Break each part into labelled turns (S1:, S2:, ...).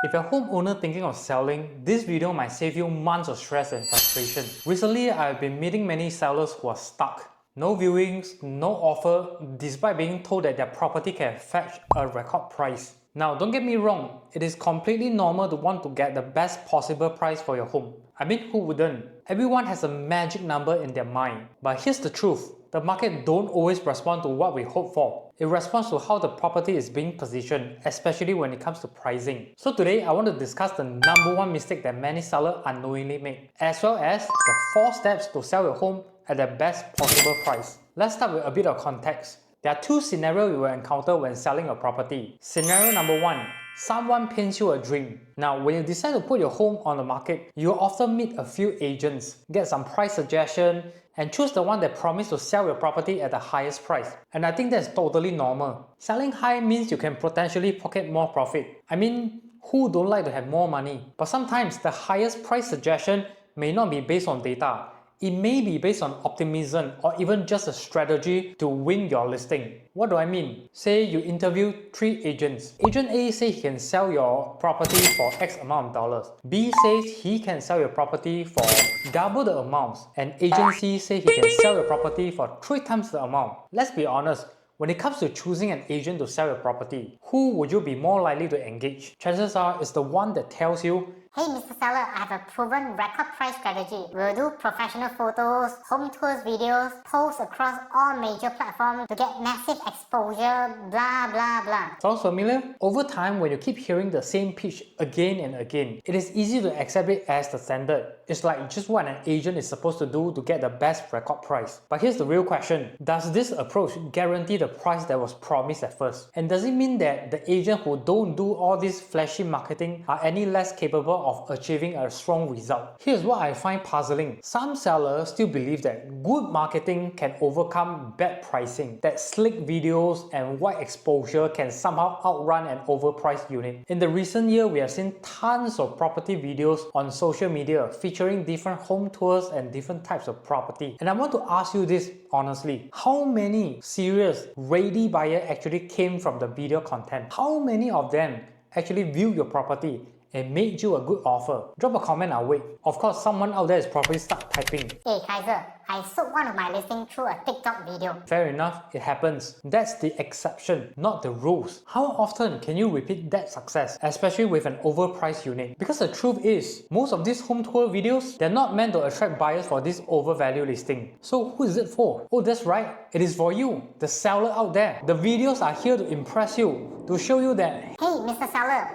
S1: If you're a homeowner thinking of selling, this video might save you months of stress and frustration. Recently, I've been meeting many sellers who are stuck. No viewings, no offer, despite being told that their property can fetch a record price. Now, don't get me wrong, it is completely normal to want to get the best possible price for your home. I mean, who wouldn't? Everyone has a magic number in their mind. But here's the truth. The market don't always respond to what we hope for. It responds to how the property is being positioned, especially when it comes to pricing. So today, I want to discuss the number one mistake that many sellers unknowingly make, as well as the 4 steps to sell your home at the best possible price. Let's start with a bit of context. There are 2 scenarios you will encounter when selling a property. Scenario number 1. Someone paints you a dream. Now, when you decide to put your home on the market, you'll often meet a few agents, get some price suggestion, and choose the one that promised to sell your property at the highest price. And I think that's totally normal. Selling high means you can potentially pocket more profit. I mean, who don't like to have more money? But sometimes the highest price suggestion may not be based on data. It may be based on optimism or even just a strategy to win your listing. What do I mean? Say you interview 3 agents. Agent A says he can sell your property for X amount of dollars. B says he can sell your property for double the amount. And Agent C says he can sell your property for 3 times the amount. Let's be honest. When it comes to choosing an agent to sell your property, who would you be more likely to engage? Chances are it's the one that tells you,
S2: "Hey Mr. Seller, I have a proven record price strategy. We'll do professional photos, home tours videos, posts across all major platforms to get massive exposure, blah blah blah."
S1: Sounds familiar? Over time, when you keep hearing the same pitch again and again, it is easy to accept it as the standard. It's like just what an agent is supposed to do to get the best record price. But here's the real question. Does this approach guarantee the price that was promised at first? And does it mean that the agent who don't do all this flashy marketing are any less capable of achieving a strong result? Here's what I find puzzling. Some sellers still believe that good marketing can overcome bad pricing, that slick videos and wide exposure can somehow outrun an overpriced unit. In the recent year, we have seen tons of property videos on social media featuring different home tours and different types of property. And I want to ask you this honestly. How many serious, ready buyers actually came from the video content? How many of them actually viewed your property and made you a good offer? Drop a comment, I'll wait. Of course, someone out there is probably stuck typing.
S2: "Hey Kaizer, I sold one of my listings through a TikTok video."
S1: Fair enough, it happens. That's the exception, not the rules. How often can you repeat that success, especially with an overpriced unit? Because the truth is, most of these home tour videos, they're not meant to attract buyers for this overvalued listing. So who is it for? Oh, that's right, it is for you, the seller out there. The videos are here to impress you, to show you that,
S2: "Hey Mr. Seller,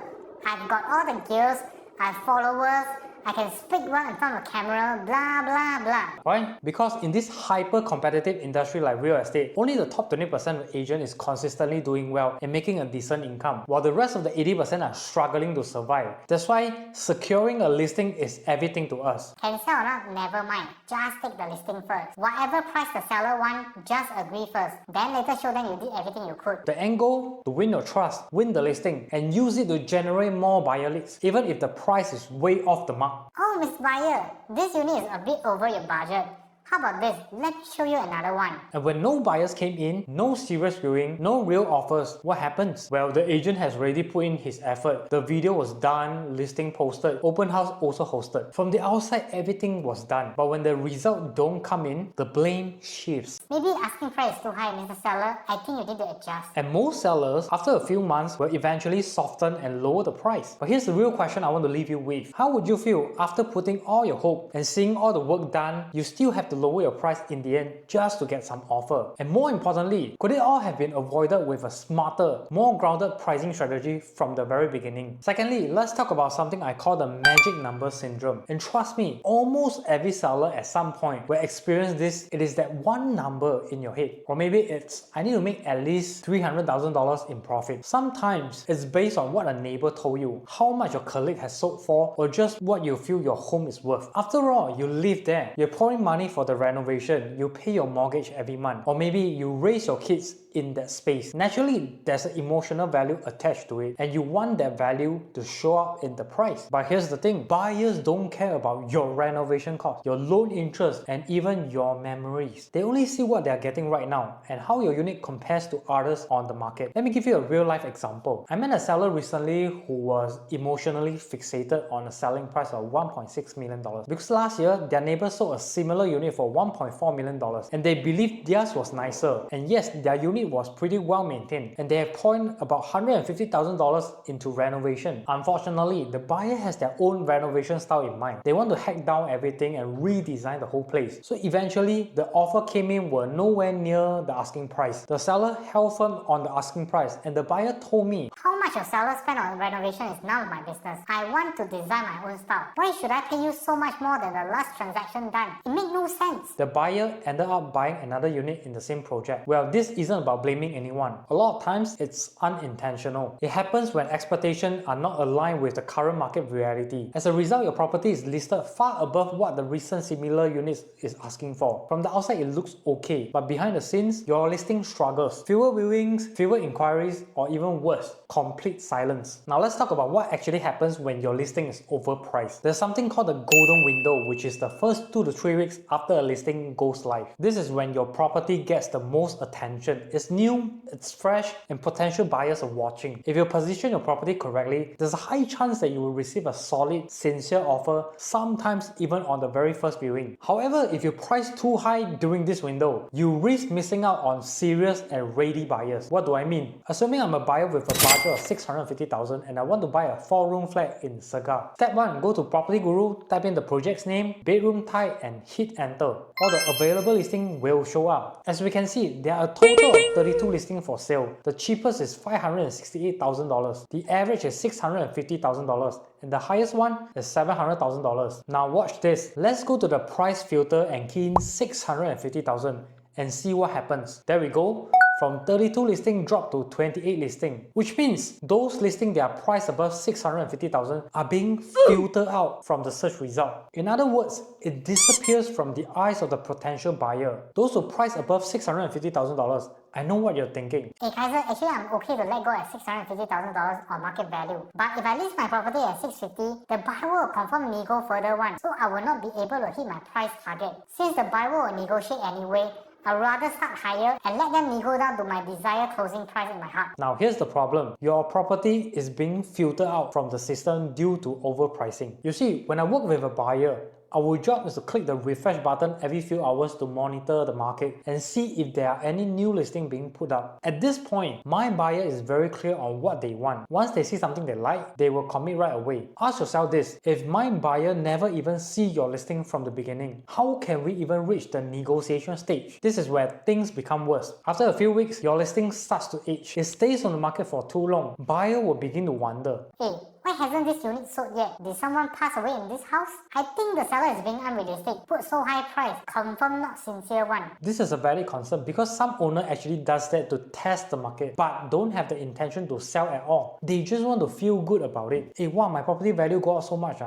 S2: I've got all the gears, I have followers, I can speak well in front of camera, blah blah blah."
S1: right? Because in this hyper-competitive industry like real estate, only the top 20% of agents is consistently doing well and making a decent income, while the rest of the 80% are struggling to survive. That's why securing a listing is everything to us.
S2: Can sell or not, never mind. Just take the listing first. Whatever price the seller wants, just agree first. Then later show them you did everything you could.
S1: The end goal? To win your trust, win the listing, and use it to generate more buyer leads, even if the price is way off the mark.
S2: "Oh, Miss Buyer, this unit is a bit over your budget. How about this? Let me show you another one."
S1: And when no buyers came in, no serious viewing, no real offers, what happens? Well, the agent has already put in his effort. The video was done, listing posted, open house also hosted. From the outside, everything was done. But when the result don't come in, the blame shifts.
S2: "Maybe asking price is too high, Mr. Seller. I think you need to adjust."
S1: And most sellers, after a few months, will eventually soften and lower the price. But here's the real question I want to leave you with. How would you feel after putting all your hope and seeing all the work done, you still have to lower your price in the end just to get some offer? And more importantly, could it all have been avoided with a smarter, more grounded pricing strategy from the very beginning? Secondly, let's talk about something I call the magic number syndrome. And trust me, almost every seller at some point will experience this. It is that one number in your head. Or maybe it's, I need to make at least $300,000 in profit. Sometimes it's based on what a neighbor told you, how much your colleague has sold for, or just what you feel your home is worth. After all, you live there. You're pouring money for for the renovation, you pay your mortgage every month, or maybe you raise your kids in that space. Naturally, there's an emotional value attached to it, and you want that value to show up in the price. But here's the thing, buyers don't care about your renovation cost, your loan interest, and even your memories. They only see what they're getting right now and how your unit compares to others on the market. Let me give you a real life example. I met a seller recently who was emotionally fixated on a selling price of $1.6 million because last year their neighbor sold a similar unit for $1.4 million and they believed theirs was nicer, and yes, their unit was pretty well maintained, and they have poured about $150,000 into renovation. Unfortunately, the buyer has their own renovation style in mind. They want to hack down everything and redesign the whole place. So eventually, the offer came in were nowhere near the asking price. The seller held firm on the asking price, and the buyer told me,
S2: "How much your seller spent on renovation is none of my business. I want to design my own style. Why should I pay you so much more than the last transaction done? It makes no sense."
S1: The buyer ended up buying another unit in the same project. Well, this isn't about blaming anyone. A lot of times, it's unintentional. It happens when expectations are not aligned with the current market reality. As a result, your property is listed far above what the recent similar units is asking for. From the outside, it looks okay, but behind the scenes, your listing struggles. Fewer viewings, fewer inquiries, or even worse, complete silence. Now let's talk about what actually happens when your listing is overpriced. There's something called the golden window, which is the first 2 to 3 weeks after a listing goes live. This is when your property gets the most attention. It's new, it's fresh, and potential buyers are watching. If you position your property correctly, there's a high chance that you will receive a solid, sincere offer, sometimes even on the very first viewing. However, if you price too high during this window, you risk missing out on serious and ready buyers. What do I mean? Assuming I'm a buyer with a budget of $650,000 and I want to buy a 4-room flat in Saga. Step 1, go to Property Guru, type in the project's name, bedroom type, and hit enter. All the available listings will show up. As we can see, there are a total of 32 listings for sale. The cheapest is $568,000. The average is $650,000. And the highest one is $700,000. Now watch this. Let's go to the price filter and key in $650,000 and see what happens. There we go. From 32 listings drop to 28 listings, which means those listings that are priced above $650,000 are being filtered out from the search result. In other words, it disappears from the eyes of the potential buyer. Those who price above $650,000, I know what you're thinking.
S2: Hey Kaizer, actually I'm okay to let go at $650,000 on market value. But if I list my property at $650,000, the buyer will confirm nego further one, so I will not be able to hit my price target. Since the buyer will negotiate anyway, I'd rather start higher and let them nego down to my desired closing price in my heart.
S1: Now here's the problem. Your property is being filtered out from the system due to overpricing. You see, when I work with a buyer, our job is to click the refresh button every few hours to monitor the market and see if there are any new listings being put up. At this point, my buyer is very clear on what they want. Once they see something they like, they will commit right away. Ask yourself this, if my buyer never even see your listing from the beginning, how can we even reach the negotiation stage? This is where things become worse. After a few weeks, your listing starts to age. It stays on the market for too long. Buyer will begin to wonder,
S2: Hey, why hasn't this unit sold yet? Did someone pass away in this house? I think the seller is being unrealistic. Put so high price, confirm not sincere one.
S1: This is a valid concern because some owner actually does that to test the market but don't have the intention to sell at all. They just want to feel good about it. Hey, wow, my property value go up so much.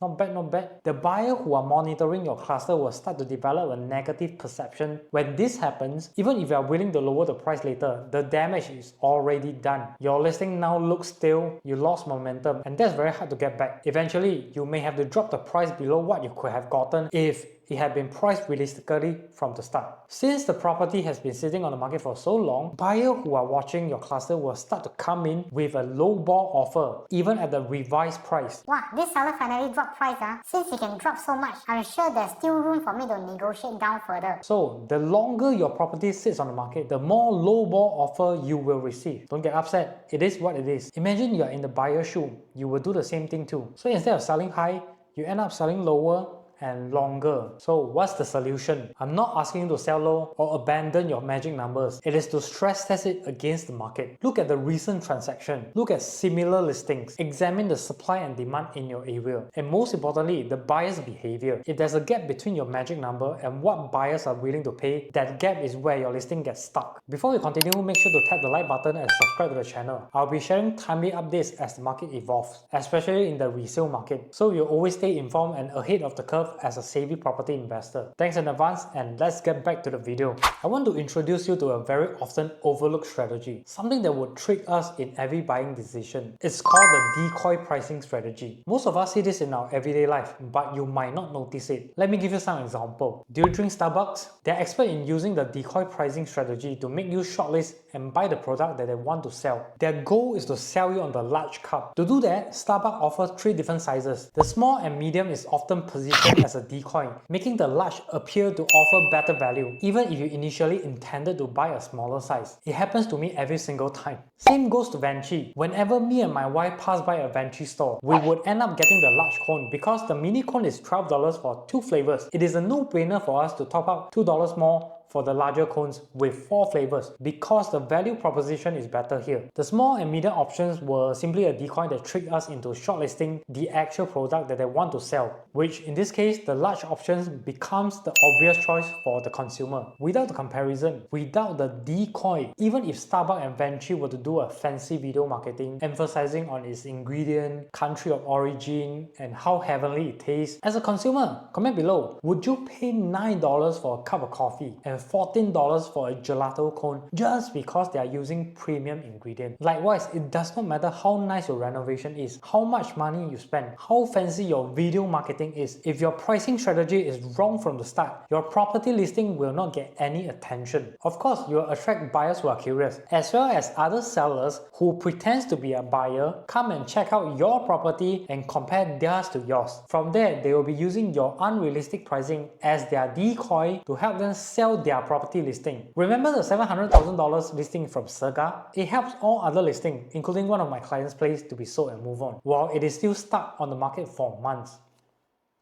S1: Not bad, not bad. The buyer who are monitoring your cluster will start to develop a negative perception. When this happens, even if you are willing to lower the price later, the damage is already done. Your listing now looks stale, you lost momentum, and that's very hard to get back. Eventually, you may have to drop the price below what you could have gotten if it had been priced realistically from the start. Since the property has been sitting on the market for so long, buyers who are watching your cluster will start to come in with a low ball offer, even at the revised price.
S2: Wow, this seller finally dropped price. Since he can drop so much, I'm sure there's still room for me to negotiate down further.
S1: So, the longer your property sits on the market, the more low ball offer you will receive. Don't get upset, it is what it is. Imagine you are in the buyer's shoe, you will do the same thing too. So instead of selling high, you end up selling lower and longer. So what's the solution? I'm not asking you to sell low or abandon your magic numbers. It is to stress test it against the market. Look at the recent transaction. Look at similar listings. Examine the supply and demand in your area. And most importantly, the buyer's behavior. If there's a gap between your magic number and what buyers are willing to pay, that gap is where your listing gets stuck. Before we continue, make sure to tap the like button and subscribe to the channel. I'll be sharing timely updates as the market evolves, especially in the resale market. So you'll always stay informed and ahead of the curve work as a savvy property investor. Thanks in advance, and let's get back to the video. I want to introduce you to a very often overlooked strategy, something that would trick us in every buying decision. It's called the decoy pricing strategy. Most of us see this in our everyday life, but you might not notice it. Let me give you some example. Do you drink Starbucks? They're expert in using the decoy pricing strategy to make you shortlist and buy the product that they want to sell. Their goal is to sell you on the large cup. To do that, Starbucks offers 3 different sizes. The small and medium is often positioned as a decoy, making the large appear to offer better value, even if you initially intended to buy a smaller size. It happens to me every single time. Same goes to Venti. Whenever me and my wife pass by a Venti store, we would end up getting the large cone because the mini cone is $12 for 2 flavors. It is a no-brainer for us to top up $2 more for the larger cones with 4 flavors because the value proposition is better here. The small and medium options were simply a decoy that tricked us into shortlisting the actual product that they want to sell, which in this case, the large options becomes the obvious choice for the consumer. Without the comparison, without the decoy, even if Starbucks and Venti were to do a fancy video marketing emphasizing on its ingredient, country of origin, and how heavenly it tastes, as a consumer, comment below, would you pay $9 for a cup of coffee and $14 for a gelato cone just because they are using premium ingredients? Likewise, it does not matter how nice your renovation is, how much money you spend, how fancy your video marketing is. If your pricing strategy is wrong from the start, your property listing will not get any attention. Of course, you will attract buyers who are curious, as well as other sellers who pretend to be a buyer, come and check out your property and compare theirs to yours. From there, they will be using your unrealistic pricing as their decoy to help them sell their property listing. Remember the $700,000 listing from Serga? It helps all other listings, including one of my clients' place, to be sold and move on, while it is still stuck on the market for months.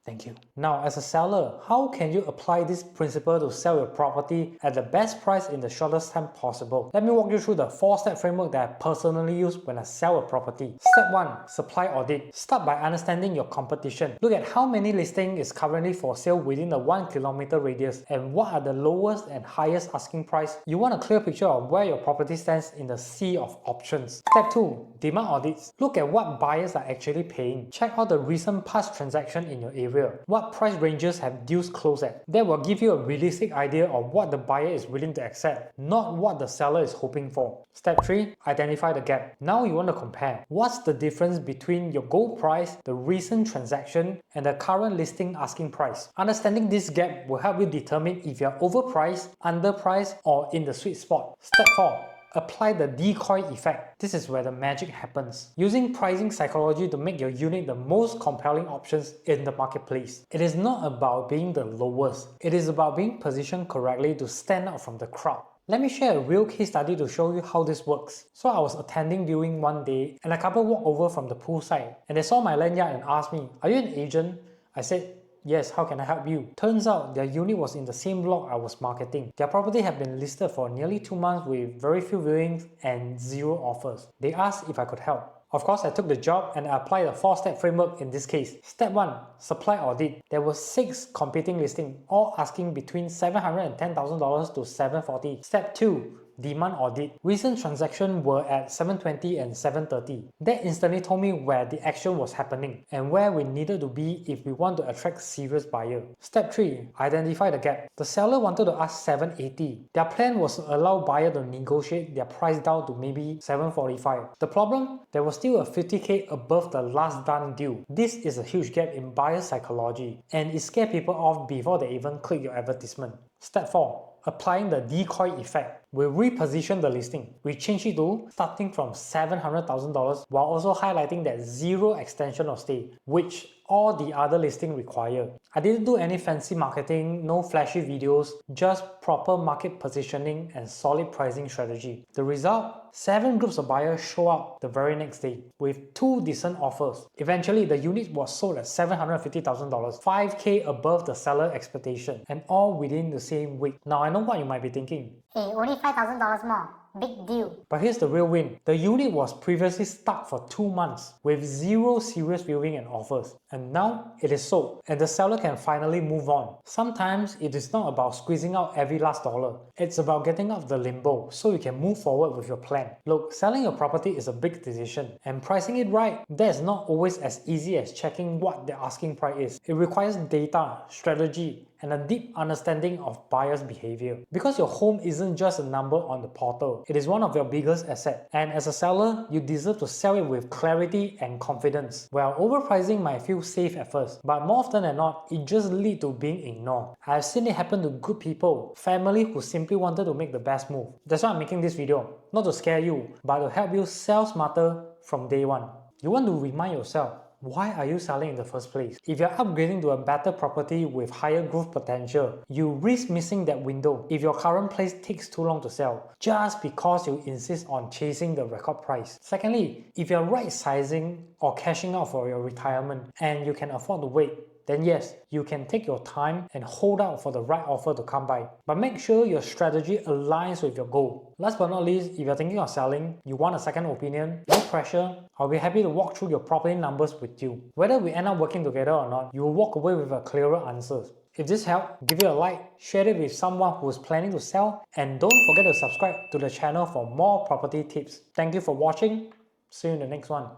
S1: Thank you. Now, as a seller, how can you apply this principle to sell your property at the best price in the shortest time possible? Let me walk you through the 4-step framework that I personally use when I sell a property. Step 1. Supply audit. Start by understanding your competition. Look at how many listings is currently for sale within the 1 kilometer radius and what are the lowest and highest asking price. You want a clear picture of where your property stands in the sea of options. Step 2. Demand audits. Look at what buyers are actually paying. Check out the recent past transaction in your area. What price ranges have deals closed at? That will give you a realistic idea of what the buyer is willing to accept, not what the seller is hoping for. Step 3. Identify the gap. Now you want to compare. What's the difference between your goal price, the recent transaction, and the current listing asking price? Understanding this gap will help you determine if you're overpriced, underpriced, or in the sweet spot. Step 4. Apply the decoy effect. This is where the magic happens. Using pricing psychology to make your unit the most compelling options in the marketplace. It is not about being the lowest. It is about being positioned correctly to stand out from the crowd. Let me share a real case study to show you how this works. So I was attending viewing one day and a couple walked over from the poolside and they saw my lanyard and asked me, "Are you an agent?" I said, "Yes, how can I help you?" Turns out their unit was in the same block I was marketing. Their property had been listed for nearly 2 months with very few viewings and 0 offers. They asked if I could help. Of course, I took the job and I applied a 4-step framework in this case. Step 1. Supply audit. There were 6 competing listings, all asking between $710,000 to $740,000. Step 2. Demand audit. Recent transactions were at 720 and 730. That instantly told me where the action was happening and where we needed to be if we want to attract serious buyer. Step 3. Identify the gap. The seller wanted to ask 780. Their plan was to allow buyer to negotiate their price down to maybe 745. The problem? There was still a 50k above the last done deal. This is a huge gap in buyer psychology and it scared people off before they even click your advertisement. Step 4. Applying the decoy effect. We reposition the listing. We change it to starting from $700,000 while also highlighting that 0 extension of stay, which all the other listings require. I didn't do any fancy marketing, no flashy videos, just proper market positioning and solid pricing strategy. The result? 7 groups of buyers show up the very next day with 2 decent offers. Eventually, the unit was sold at $750,000, 5k above the seller expectation, and all within the same week. Now I know what you might be thinking.
S2: Hey, only $5,000 more. big deal.
S1: But here's the real win. The unit was previously stuck for 2 months with zero serious viewing and offers. And now it is sold and the seller can finally move on. Sometimes it is not about squeezing out every last dollar. It's about getting out of the limbo so you can move forward with your plan. Look, selling your property is a big decision and pricing it right, that is not always as easy as checking what the asking price is. It requires data, strategy, and a deep understanding of buyers' behavior. Because your home isn't just a number on the portal, it is one of your biggest assets. And as a seller, you deserve to sell it with clarity and confidence. Well, overpricing might feel safe at first, but more often than not, it just leads to being ignored. I've seen it happen to good people, family who simply wanted to make the best move. That's why I'm making this video, not to scare you, but to help you sell smarter from day one. You want to remind yourself, why are you selling in the first place? If you're upgrading to a better property with higher growth potential, you risk missing that window if your current place takes too long to sell, just because you insist on chasing the record price. Secondly, if you're right sizing or cashing out for your retirement and you can afford to wait, then yes, you can take your time and hold out for the right offer to come by. But make sure your strategy aligns with your goal. Last but not least, if you're thinking of selling, you want a second opinion, no pressure, I'll be happy to walk through your property numbers with you. Whether we end up working together or not, you will walk away with a clearer answer. If this helped, give it a like, share it with someone who is planning to sell, and don't forget to subscribe to the channel for more property tips. Thank you for watching. See you in the next one.